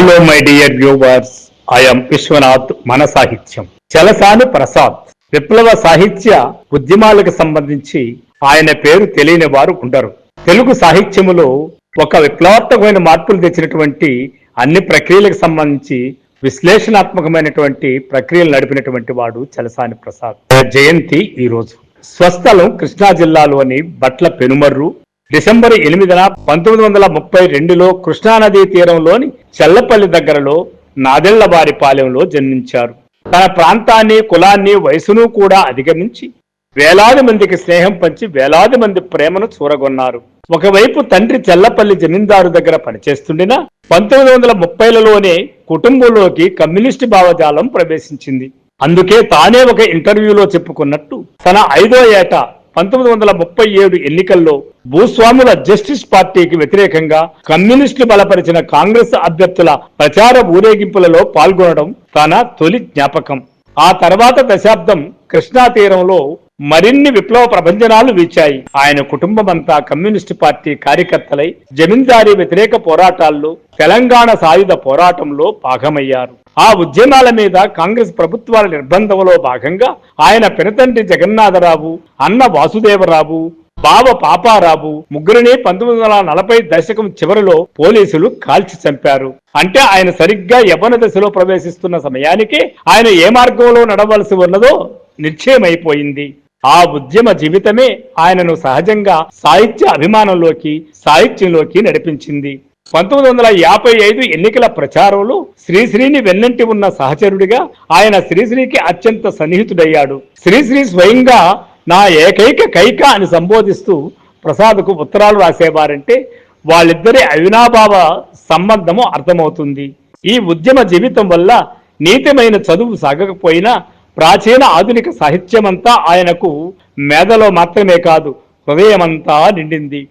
Hello my dear viewers, I'm Vishwanath. మన సాహిత్యం చలసాని ప్రసాద్ విప్లవ సాహిత్య ఉద్యమాలకు సంబంధించి ఆయన పేరు తెలియని వారు ఉండరు. తెలుగు సాహిత్యములో ఒక విప్లవాత్మకమైన మార్పులు తెచ్చినటువంటి అన్ని ప్రక్రియలకు సంబంధించి విశ్లేషణాత్మకమైనటువంటి ప్రక్రియలు నడిపినటువంటి వాడు చలసాని ప్రసాద్. జయంతి ఈ రోజు. స్వస్థలం కృష్ణా జిల్లాలోని బట్ల పెనుమర్రు. డిసెంబర్ 8న 1932లో కృష్ణానదీ తీరంలోని చెల్లపల్లి దగ్గరలో నాదెళ్లవారిపాలెంలో జన్మించారు. తన ప్రాంతాన్ని, కులాన్ని, వయసును కూడా అధిగమించి వేలాది మందికి స్నేహం పంచి వేలాది మంది ప్రేమను చూరగొన్నారు. ఒకవైపు తండ్రి చెల్లపల్లి జమీందారు దగ్గర పనిచేస్తుండినా 1930లలోనే కుటుంబంలోకి కమ్యూనిస్టు భావజాలం ప్రవేశించింది. అందుకే తానే ఒక ఇంటర్వ్యూలో చెప్పుకున్నట్టు తన 5వ ఏట 1937 ఎన్నికల్లో భూస్వాముల జస్టిస్ పార్టీకి వ్యతిరేకంగా కమ్యూనిస్టులు బలపరిచిన కాంగ్రెస్ అభ్యర్థుల ప్రచార ఊరేగింపులలో పాల్గొనడం తన తొలి జ్ఞాపకం. ఆ తర్వాత దశాబ్దం కృష్ణా తీరంలో మరిన్ని విప్లవ ప్రభంజనాలు వీచాయి. ఆయన కుటుంబమంతా కమ్యూనిస్టు పార్టీ కార్యకర్తలై జమీందారీ వ్యతిరేక పోరాటాల్లో, తెలంగాణ సాయుధ పోరాటంలో భాగమయ్యారు. ఆ ఉద్యమాల మీద కాంగ్రెస్ ప్రభుత్వాల నిర్బంధంలో భాగంగా ఆయన పినతండ్రి జగన్నాథరావు, అన్న వాసుదేవరావు, బావ పాపారావు ముగ్గురిని 1940 దశకం చివరిలో పోలీసులు కాల్చి చంపారు. అంటే ఆయన సరిగ్గా యవ్వన దశలో ప్రవేశిస్తున్న సమయానికే ఆయన ఏ మార్గంలో నడవలసి ఉన్నదో నిశ్చయమైపోయింది. ఆ ఉద్యమ జీవితమే ఆయనను సహజంగా సాహిత్య అభిమానంలోకి, సాహిత్యంలోకి నడిపించింది. 1955 ఎన్నికల ప్రచారంలో శ్రీశ్రీని వెన్నంటి ఉన్న సహచరుడిగా ఆయన శ్రీశ్రీకి అత్యంత సన్నిహితుడయ్యాడు. శ్రీశ్రీ స్వయంగా నా ఏకైక కైక అని సంబోధిస్తూ ప్రసాద్కు ఉత్తరాలు రాసేవారంటే వాళ్ళిద్దరి అవినాభావ సంబంధము అర్థమవుతుంది. ఈ ఉద్యమ జీవితం వల్ల నీతిమైన చదువు సాగకపోయినా ప్రాచీన ఆధునిక సాహిత్యమంతా ఆయనకు మేధలో మాత్రమే కాదు, హృదయమంతా నిండింది.